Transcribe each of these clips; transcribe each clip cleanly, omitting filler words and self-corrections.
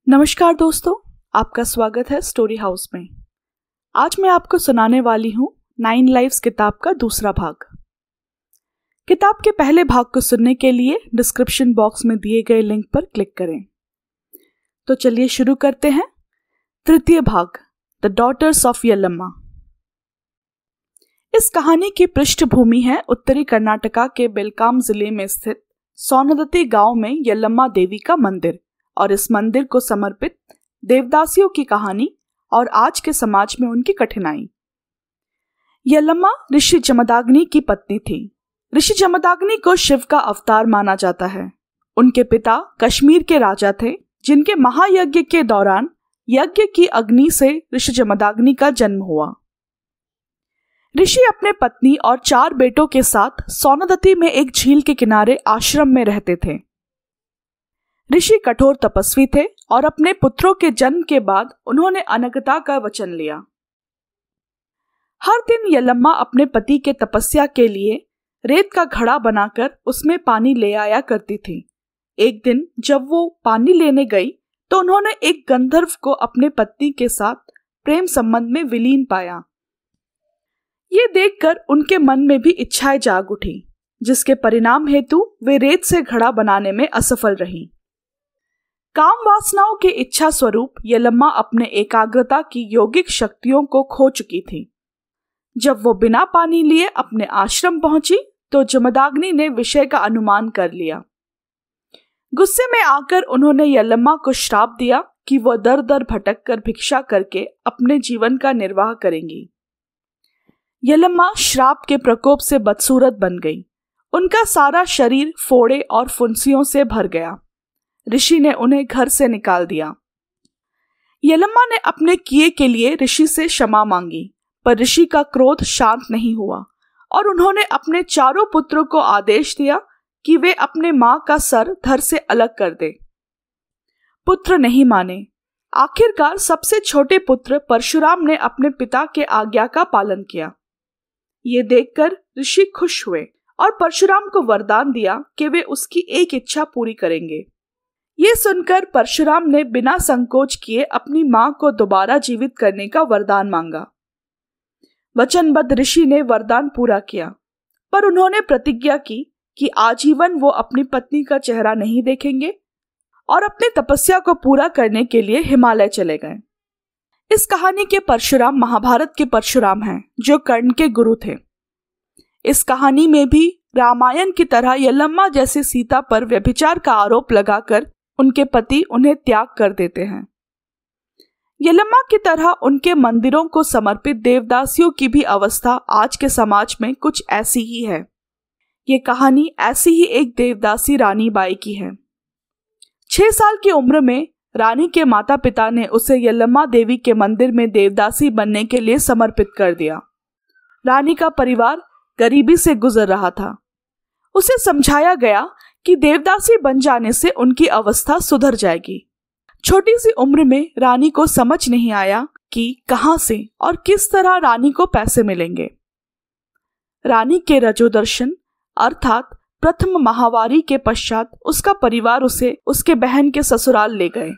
नमस्कार दोस्तों, आपका स्वागत है स्टोरी हाउस में। आज मैं आपको सुनाने वाली हूँ 9 लाइव्स किताब का दूसरा भाग। किताब के पहले भाग को सुनने के लिए डिस्क्रिप्शन बॉक्स में दिए गए लिंक पर क्लिक करें। तो चलिए शुरू करते हैं। तृतीय भाग, द डॉटर्स ऑफ यल्लम्मा। इस कहानी की पृष्ठभूमि है उत्तरी कर्नाटका के बेलगाम जिले में स्थित सौनदती गांव में यल्लम्मा देवी का मंदिर और इस मंदिर को समर्पित देवदासियों की कहानी और आज के समाज में उनकी कठिनाई। यल्लम्मा ऋषि जमदाग्नि की पत्नी थी। ऋषि जमदाग्नि को शिव का अवतार माना जाता है। उनके पिता कश्मीर के राजा थे, जिनके महायज्ञ के दौरान यज्ञ की अग्नि से ऋषि जमदाग्नि का जन्म हुआ। ऋषि अपने पत्नी और 4 बेटों के साथ सौनदती में एक झील के किनारे आश्रम में रहते थे। ऋषि कठोर तपस्वी थे और अपने पुत्रों के जन्म के बाद उन्होंने अनगता का वचन लिया। हर दिन यल्लम्मा अपने पति के तपस्या के लिए रेत का घड़ा बनाकर उसमें पानी ले आया करती थी। एक दिन जब वो पानी लेने गई तो उन्होंने एक गंधर्व को अपने पत्नी के साथ प्रेम संबंध में विलीन पाया। ये देखकर उनके मन में भी इच्छाएं जाग उठी, जिसके परिणाम हेतु वे रेत से घड़ा बनाने में असफल रहीं। काम वासनाओं के इच्छा स्वरूप यल्लम्मा अपने एकाग्रता की योगिक शक्तियों को खो चुकी थी। जब वो बिना पानी लिए अपने आश्रम पहुंची तो जमदाग्नि ने विषय का अनुमान कर लिया। गुस्से में आकर उन्होंने यल्लम्मा को श्राप दिया कि वह दर दर भटक कर भिक्षा करके अपने जीवन का निर्वाह करेंगी। यल्लम्मा श्राप के प्रकोप से बदसूरत बन गई। उनका सारा शरीर फोड़े और फुंसियों से भर गया। ऋषि ने उन्हें घर से निकाल दिया। यल्लम्मा ने अपने किए के लिए ऋषि से क्षमा मांगी, पर ऋषि का क्रोध शांत नहीं हुआ और उन्होंने अपने 4 पुत्रों को आदेश दिया कि वे अपने मां का सर धड़ से अलग कर दें। पुत्र नहीं माने। आखिरकार सबसे छोटे पुत्र परशुराम ने अपने पिता के आज्ञा का पालन किया। ये देखकर ऋषि खुश हुए और परशुराम को वरदान दिया कि वे उसकी एक इच्छा पूरी करेंगे। ये सुनकर परशुराम ने बिना संकोच किए अपनी मां को दोबारा जीवित करने का वरदान मांगा। वचनबद्ध ऋषि ने वरदान पूरा किया, पर उन्होंने प्रतिज्ञा की कि आजीवन वो अपनी पत्नी का चेहरा नहीं देखेंगे और अपनी तपस्या को पूरा करने के लिए हिमालय चले गए। इस कहानी के परशुराम महाभारत के परशुराम हैं, जो कर्ण के गुरु थे। इस कहानी में भी रामायण की तरह यल्लम्मा जैसे सीता पर व्यभिचार का आरोप लगाकर उनके पति उन्हें त्याग कर देते हैं। यल्लम्मा की तरह उनके मंदिरों को समर्पित देवदासियों की भी अवस्था आज के समाज में कुछ ऐसी ही है। ये कहानी ऐसी ही एक देवदासी रानी बाई की है। 6 साल की उम्र में रानी के माता पिता ने उसे यल्लम्मा देवी के मंदिर में देवदासी बनने के लिए समर्पित कर दिया। रानी का परिवार गरीबी से गुजर रहा था। उसे समझाया गया कि देवदासी बन जाने से उनकी अवस्था सुधर जाएगी। छोटी सी उम्र में रानी को समझ नहीं आया कि कहां से और किस तरह रानी को पैसे मिलेंगे। रानी के रजोदर्शन अर्थात प्रथम माहवारी के पश्चात उसका परिवार उसे उसके बहन के ससुराल ले गए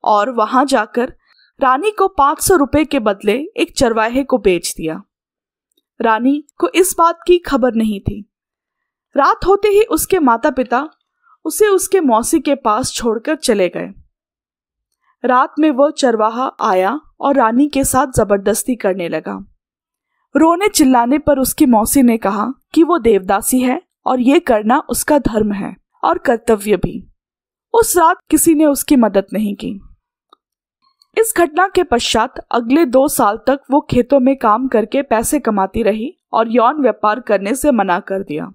और वहां जाकर रानी को 500 रुपए के बदले एक चरवाहे को बेच दिया। रानी को इस बात की खबर नहीं थी। रात होते ही उसके माता पिता उसे उसके मौसी के पास छोड़कर चले गए। रात में वो चरवाहा आया और रानी के साथ जबरदस्ती करने लगा। रोने चिल्लाने पर उसकी मौसी ने कहा कि वो देवदासी है और ये करना उसका धर्म है और कर्तव्य भी। उस रात किसी ने उसकी मदद नहीं की। इस घटना के पश्चात अगले 2 साल तक वो खेतों में काम करके पैसे कमाती रही और यौन व्यापार करने से मना कर दिया।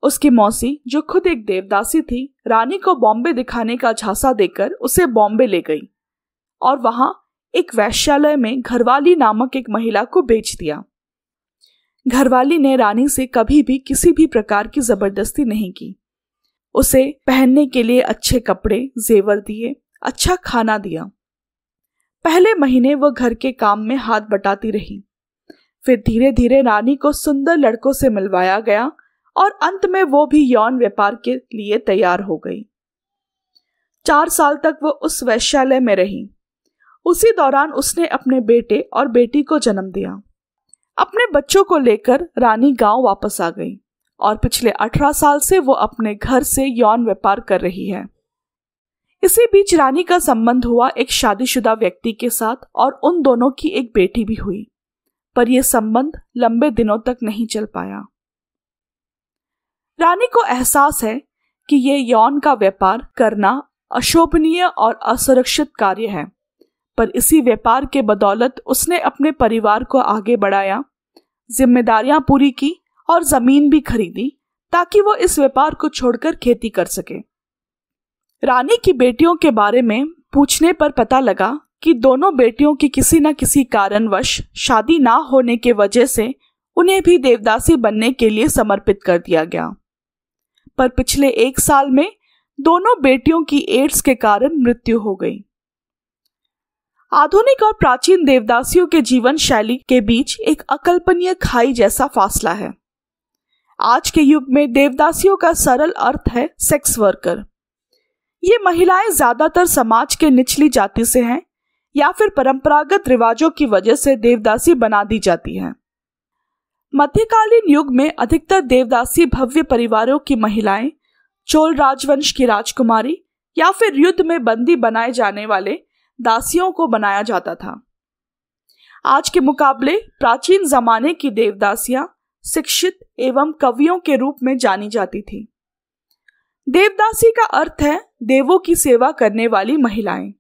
उसकी मौसी, जो खुद एक देवदासी थी, रानी को बॉम्बे दिखाने का झांसा देकर उसे बॉम्बे ले गई और वहां एक वैश्यालय में घरवाली नामक एक महिला को बेच दिया। घरवाली ने रानी से कभी भी किसी भी प्रकार की जबरदस्ती नहीं की। उसे पहनने के लिए अच्छे कपड़े, जेवर दिए, अच्छा खाना दिया। पहले महीने वो घर के काम में हाथ बटाती रही। फिर धीरे धीरे रानी को सुंदर लड़कों से मिलवाया गया और अंत में वो भी यौन व्यापार के लिए तैयार हो गई। 4 साल तक वो उस वेश्यालय में रही। उसी दौरान उसने अपने बेटे और बेटी को जन्म दिया। अपने बच्चों को लेकर रानी गांव वापस आ गई और पिछले 18 साल से वो अपने घर से यौन व्यापार कर रही है। इसी बीच रानी का संबंध हुआ एक शादीशुदा व्यक्ति के साथ और उन दोनों की एक बेटी भी हुई, पर यह संबंध लंबे दिनों तक नहीं चल पाया। रानी को एहसास है कि यह यौन का व्यापार करना अशोभनीय और असुरक्षित कार्य है, पर इसी व्यापार के बदौलत उसने अपने परिवार को आगे बढ़ाया, जिम्मेदारियां पूरी की और जमीन भी खरीदी ताकि वो इस व्यापार को छोड़कर खेती कर सके। रानी की बेटियों के बारे में पूछने पर पता लगा कि दोनों बेटियों की किसी न किसी कारणवश शादी ना होने के वजह से उन्हें भी देवदासी बनने के लिए समर्पित कर दिया गया। पर पिछले 1 साल में दोनों बेटियों की एड्स के कारण मृत्यु हो गई। आधुनिक और प्राचीन देवदासियों के जीवन शैली के बीच एक अकल्पनीय खाई जैसा फासला है। आज के युग में देवदासियों का सरल अर्थ है सेक्स वर्कर। ये महिलाएं ज्यादातर समाज के निचली जाति से हैं या फिर परंपरागत रिवाजों की वजह से देवदासी बना दी जाती हैं। मध्यकालीन युग में अधिकतर देवदासी भव्य परिवारों की महिलाएं, चोल राजवंश की राजकुमारी या फिर युद्ध में बंदी बनाए जाने वाले दासियों को बनाया जाता था। आज के मुकाबले प्राचीन जमाने की देवदासियां शिक्षित एवं कवियों के रूप में जानी जाती थी। देवदासी का अर्थ है देवों की सेवा करने वाली महिलाएं।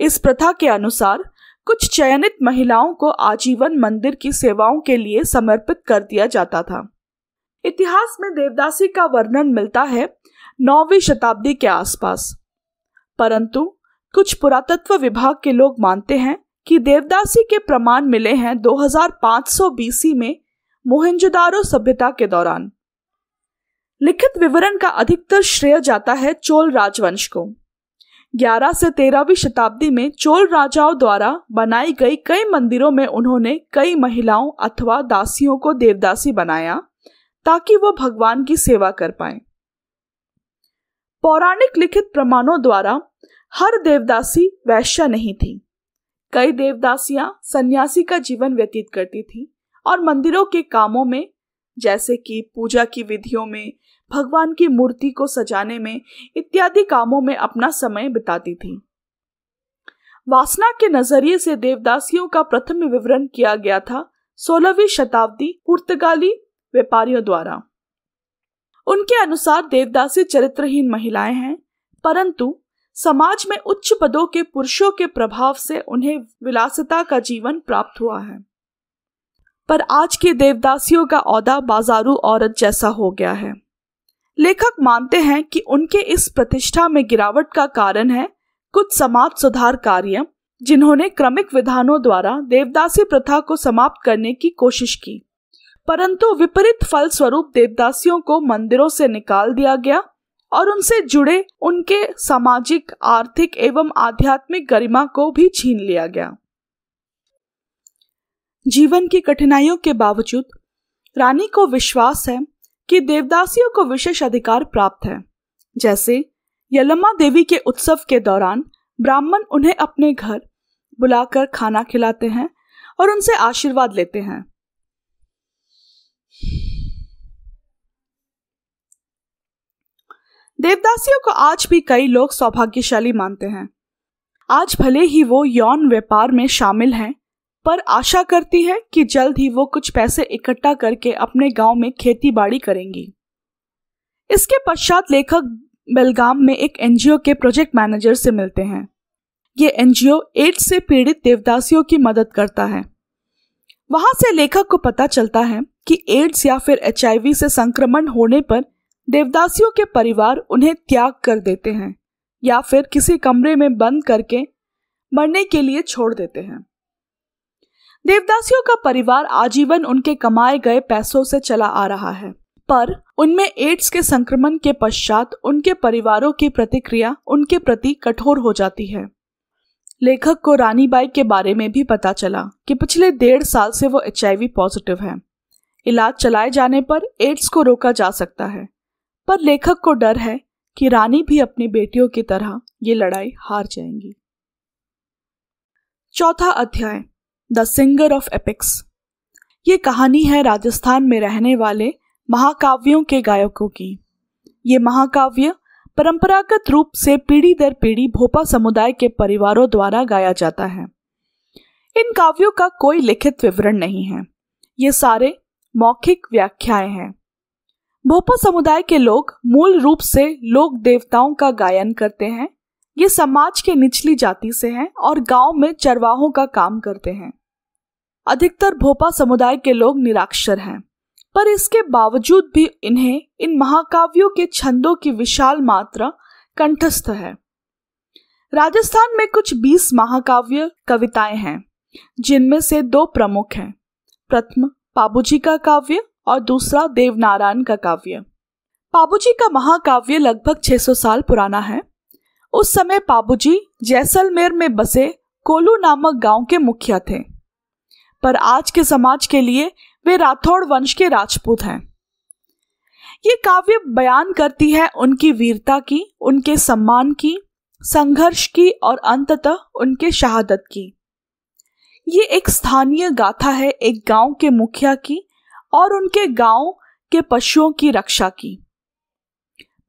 इस प्रथा के अनुसार कुछ चयनित महिलाओं को आजीवन मंदिर की सेवाओं के लिए समर्पित कर दिया जाता था। इतिहास में देवदासी का वर्णन मिलता है 9वीं शताब्दी के आसपास, परंतु कुछ पुरातत्व विभाग के लोग मानते हैं कि देवदासी के प्रमाण मिले हैं 2500 BC में मोहनजोदारो सभ्यता के दौरान। लिखित विवरण का अधिकतर श्रेय जाता है चोल राजवंश को। 11 से 13वीं शताब्दी में चोल राजाओं द्वारा बनाई गई कई मंदिरों में उन्होंने कई महिलाओं अथवा दासियों को देवदासी बनाया ताकि वो भगवान की सेवा कर पाएं। पौराणिक लिखित प्रमाणों द्वारा हर देवदासी वैश्या नहीं थी। कई देवदासियां सन्यासी का जीवन व्यतीत करती थी और मंदिरों के कामों में, जैसे कि पूजा की विधियों में, भगवान की मूर्ति को सजाने में इत्यादि कामों में अपना समय बिताती थी। वासना के नजरिए से देवदासियों का प्रथम विवरण किया गया था 16वीं शताब्दी पुर्तगाली व्यापारियों द्वारा। उनके अनुसार देवदासी चरित्रहीन महिलाएं हैं, परंतु समाज में उच्च पदों के पुरुषों के प्रभाव से उन्हें विलासिता का जीवन प्राप्त हुआ है। पर आज के देवदासियों का औदा बाजारू औरत जैसा हो गया है। लेखक मानते हैं कि उनके इस प्रतिष्ठा में गिरावट का कारण है कुछ समाज सुधार कार्य, जिन्होंने क्रमिक विधानों द्वारा देवदासी प्रथा को समाप्त करने की कोशिश की, परंतु विपरीत फल स्वरूप देवदासियों को मंदिरों से निकाल दिया गया और उनसे जुड़े उनके सामाजिक, आर्थिक एवं आध्यात्मिक गरिमा को भी छीन लिया गया। जीवन की कठिनाइयों के बावजूद रानी को विश्वास है कि देवदासियों को विशेष अधिकार प्राप्त है। जैसे यल्लम्मा देवी के उत्सव के दौरान ब्राह्मण उन्हें अपने घर बुलाकर खाना खिलाते हैं और उनसे आशीर्वाद लेते हैं। देवदासियों को आज भी कई लोग सौभाग्यशाली मानते हैं। आज भले ही वो यौन व्यापार में शामिल हैं, पर आशा करती है कि जल्द ही वो कुछ पैसे इकट्ठा करके अपने गांव में खेती बाड़ी करेंगी। इसके पश्चात लेखक बेलगाम में एक एनजीओ के प्रोजेक्ट मैनेजर से मिलते हैं। ये एनजीओ एड्स से पीड़ित देवदासियों की मदद करता है। वहां से लेखक को पता चलता है कि एड्स या फिर HIV से संक्रमण होने पर देवदासियों के परिवार उन्हें त्याग कर देते हैं या फिर किसी कमरे में बंद करके मरने के लिए छोड़ देते हैं। देवदासियों का परिवार आजीवन उनके कमाए गए पैसों से चला आ रहा है, पर उनमें एड्स के संक्रमण के पश्चात उनके परिवारों की प्रतिक्रिया उनके प्रति कठोर हो जाती है। लेखक को रानी बाई के बारे में भी पता चला कि पिछले 1.5 साल से वो HIV पॉजिटिव है। इलाज चलाए जाने पर एड्स को रोका जा सकता है, पर लेखक को डर है कि रानी भी अपनी बेटियों की तरह ये लड़ाई हार जाएंगी। चौथा अध्याय, द सिंगर ऑफ एपिक्स। ये कहानी है राजस्थान में रहने वाले महाकाव्यों के गायकों की। ये महाकाव्य परंपरागत रूप से पीढ़ी दर पीढ़ी भोपा समुदाय के परिवारों द्वारा गाया जाता है। इन काव्यों का कोई लिखित विवरण नहीं है, ये सारे मौखिक व्याख्याएं हैं। भोपा समुदाय के लोग मूल रूप से लोक देवताओं का गायन करते हैं। ये समाज के निचली जाति से हैं और गांव में चरवाहों का काम करते हैं। अधिकतर भोपा समुदाय के लोग निरक्षर हैं, पर इसके बावजूद भी इन्हें इन महाकाव्यों के छंदों की विशाल मात्रा कंठस्थ है। राजस्थान में कुछ 20 महाकाव्य कविताएं हैं, जिनमें से 2 प्रमुख हैं। प्रथम पाबूजी का काव्य और दूसरा देवनारायण का काव्य। पाबूजी का महाकाव्य लगभग 600 साल पुराना है। उस समय पाबूजी जैसलमेर में बसे कोलू नामक गांव के मुखिया थे, पर आज के समाज के लिए वे राठौड़ वंश के राजपूत हैं। ये काव्य बयान करती है उनकी वीरता की, उनके सम्मान की, संघर्ष की और अंततः उनके शहादत की। ये एक स्थानीय गाथा है एक गांव के मुखिया की और उनके गांव के पशुओं की रक्षा की।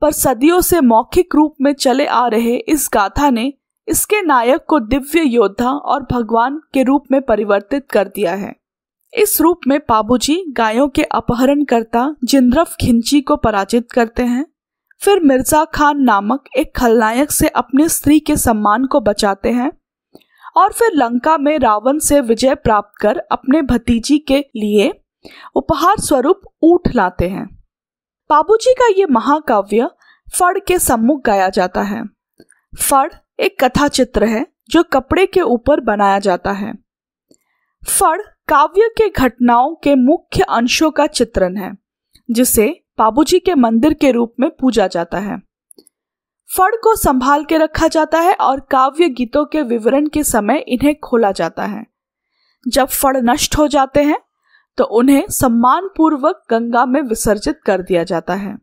पर सदियों से मौखिक रूप में चले आ रहे इस गाथा ने इसके नायक को दिव्य योद्धा और भगवान के रूप में परिवर्तित कर दिया है। इस रूप में पाबूजी गायों के अपहरणकर्ता जिंद्रफ खिंची को पराजित करते हैं, फिर मिर्जा खान नामक एक खलनायक से अपनी स्त्री के सम्मान को बचाते हैं और फिर लंका में रावण से विजय प्राप्त कर अपने भतीजी के लिए उपहार स्वरूप ऊंट लाते हैं। पाबूजी का ये महाकाव्य फड़ के सम्मुख गाया जाता है। फड़ एक कथा चित्र है जो कपड़े के ऊपर बनाया जाता है। फड़ काव्य के घटनाओं के मुख्य अंशों का चित्रण है, जिसे पाबूजी के मंदिर के रूप में पूजा जाता है। फड़ को संभाल के रखा जाता है और काव्य गीतों के विवरण के समय इन्हें खोला जाता है। जब फड़ नष्ट हो जाते हैं तो उन्हें सम्मान पूर्वक गंगा में विसर्जित कर दिया जाता है।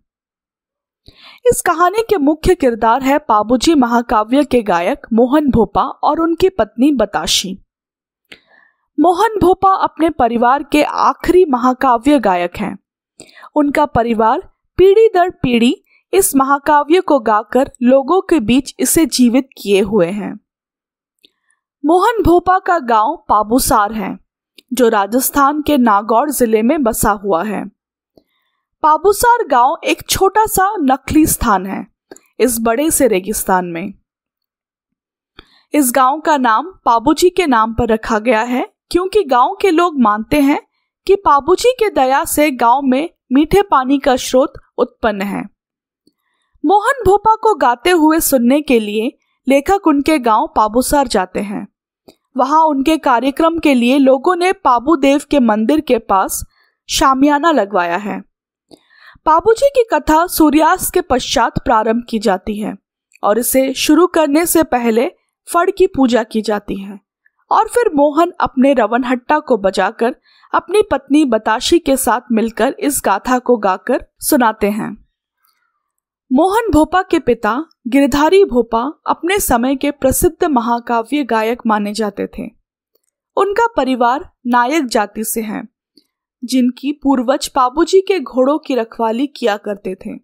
इस कहानी के मुख्य किरदार है पाबूजी महाकाव्य के गायक मोहन भोपा और उनकी पत्नी बताशी। मोहन भोपा अपने परिवार के आखिरी महाकाव्य गायक हैं। उनका परिवार पीढ़ी दर पीढ़ी इस महाकाव्य को गाकर लोगों के बीच इसे जीवित किए हुए हैं। मोहन भोपा का गांव पाबूसार है, जो राजस्थान के नागौर जिले में बसा हुआ है। पाबूसार गांव एक छोटा सा नकली स्थान है इस बड़े से रेगिस्तान में। इस गांव का नाम पाबूजी के नाम पर रखा गया है, क्योंकि गांव के लोग मानते हैं कि पाबूजी के दया से गांव में मीठे पानी का स्रोत उत्पन्न है। मोहन भोपा को गाते हुए सुनने के लिए लेखक उनके गांव पाबूसार जाते हैं। वहां उनके कार्यक्रम के लिए लोगों ने पाबूदेव के मंदिर के पास शामियाना लगवाया है। पाबूजी की कथा सूर्यास्त के पश्चात प्रारंभ की जाती है और इसे शुरू करने से पहले फड़ की पूजा की जाती है और फिर मोहन अपने रवनहट्टा को बजाकर अपनी पत्नी बताशी के साथ मिलकर इस गाथा को गाकर सुनाते हैं। मोहन भोपा के पिता गिरधारी भोपा अपने समय के प्रसिद्ध महाकाव्य गायक माने जाते थे। उनका परिवार नायक जाति से है, जिनकी पूर्वज पाबूजी के घोड़ों की रखवाली किया करते थे।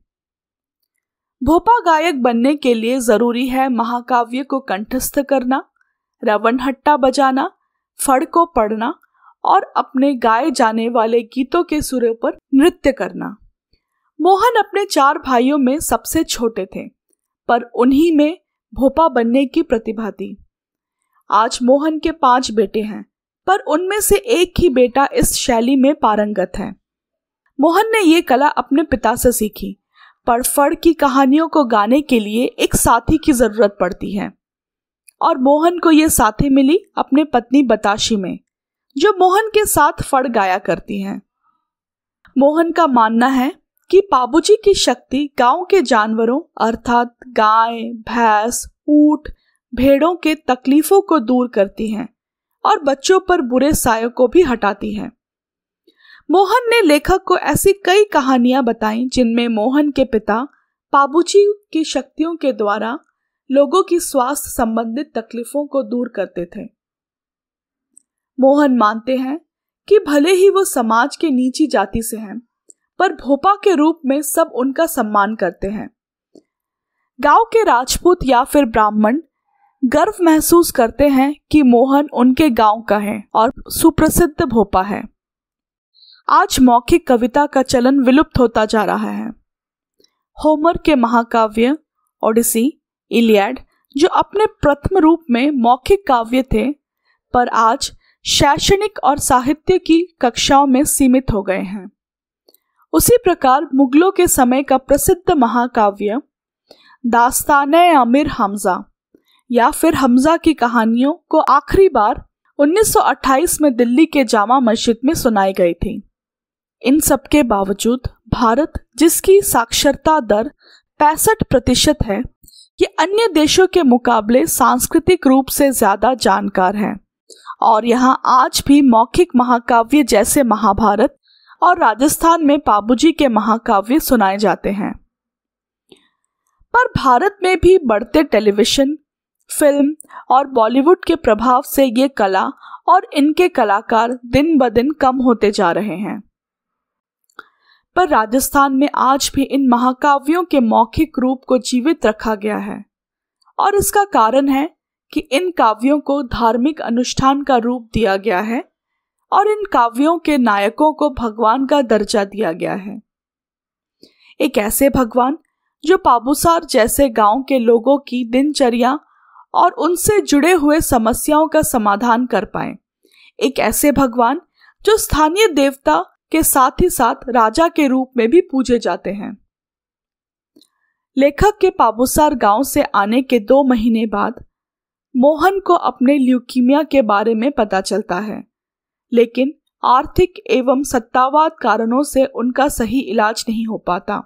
भोपा गायक बनने के लिए जरूरी है महाकाव्य को कंठस्थ करना, रवनहट्टा बजाना, फड़ को पढ़ना और अपने गाए जाने वाले गीतों के सुरों पर नृत्य करना। मोहन अपने 4 भाइयों में सबसे छोटे थे, पर उन्हीं में भोपा बनने की प्रतिभा थी। आज मोहन के 5 बेटे हैं, पर उनमें से एक ही बेटा इस शैली में पारंगत है। मोहन ने ये कला अपने पिता से सीखी, पर फड़ की कहानियों को गाने के लिए एक साथी की जरूरत पड़ती है और मोहन को ये साथी मिली अपने पत्नी बताशी में, जो मोहन के साथ फड़ गाया करती हैं। मोहन का मानना है कि पाबूजी की शक्ति गांव के जानवरों अर्थात गाय, भैंस, ऊंट, भेड़ों के तकलीफों को दूर करती है और बच्चों पर बुरे सायों को भी हटाती है। मोहन ने लेखक को ऐसी कई कहानियां बताई जिनमें मोहन के पिता पाबूजी की शक्तियों के द्वारा लोगों की स्वास्थ्य संबंधित तकलीफों को दूर करते थे। मोहन मानते हैं कि भले ही वो समाज के नीची जाति से हैं, पर भोपा के रूप में सब उनका सम्मान करते हैं। गांव के राजपूत या फिर ब्राह्मण गर्व महसूस करते हैं कि मोहन उनके गांव का है और सुप्रसिद्ध भोपा है। आज मौखिक कविता का चलन विलुप्त होता जा रहा है। होमर के महाकाव्य ओडिसी, इलियड, जो अपने प्रथम रूप में मौखिक काव्य थे, पर आज शैक्षणिक और साहित्य की कक्षाओं में सीमित हो गए हैं। उसी प्रकार मुगलों के समय का प्रसिद्ध महाकाव्य दास्ताने अमीर हमजा या फिर हमजा की कहानियों को आखिरी बार 1928 में दिल्ली के जामा मस्जिद में सुनाई गई थी। इन सब के बावजूद भारत, जिसकी साक्षरता दर 65% है, ये अन्य देशों के मुकाबले सांस्कृतिक रूप से ज्यादा जानकार है और यहाँ आज भी मौखिक महाकाव्य जैसे महाभारत और राजस्थान में पाबूजी के महाकाव्य सुनाए जाते हैं। पर भारत में भी बढ़ते टेलीविजन, फिल्म और बॉलीवुड के प्रभाव से ये कला और इनके कलाकार दिन ब दिन कम होते जा रहे हैं। पर राजस्थान में आज भी इन महाकाव्यों के मौखिक रूप को जीवित रखा गया है और इसका कारण है कि इन काव्यों को धार्मिक अनुष्ठान का रूप दिया गया है और इन काव्यों के नायकों को भगवान का दर्जा दिया गया है। एक ऐसे भगवान जो पाबूसार जैसे गांव के लोगों की दिनचर्या और उनसे जुड़े हुए समस्याओं का समाधान कर पाए। एक ऐसे भगवान जो स्थानीय देवता के साथ ही साथ राजा के रूप में भी पूजे जाते हैं। लेखक के पाबूसार गांव से आने के 2 महीने बाद मोहन को अपने ल्यूकीमिया के बारे में पता चलता है, लेकिन आर्थिक एवं सत्तावाद कारणों से उनका सही इलाज नहीं हो पाता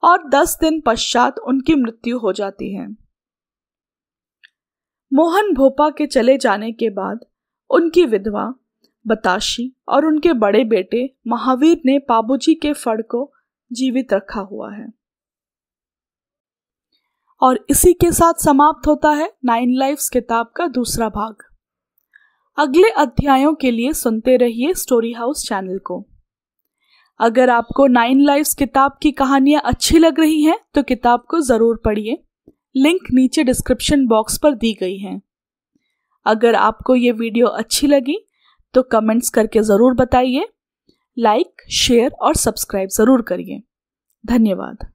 और 10 दिन पश्चात उनकी मृत्यु हो जाती है। मोहन भोपा के चले जाने के बाद उनकी विधवा बताशी और उनके बड़े बेटे महावीर ने पाबूजी के फड़ को जीवित रखा हुआ है। और इसी के साथ समाप्त होता है 9 लाइव्स किताब का दूसरा भाग। अगले अध्यायों के लिए सुनते रहिए स्टोरी हाउस चैनल को। अगर आपको 9 लाइव्स किताब की कहानियां अच्छी लग रही हैं तो किताब को जरूर पढ़िए। लिंक नीचे डिस्क्रिप्शन बॉक्स पर दी गई है। अगर आपको ये वीडियो अच्छी लगी तो कमेंट्स करके ज़रूर बताइए। लाइक, शेयर और सब्सक्राइब ज़रूर करिए। धन्यवाद।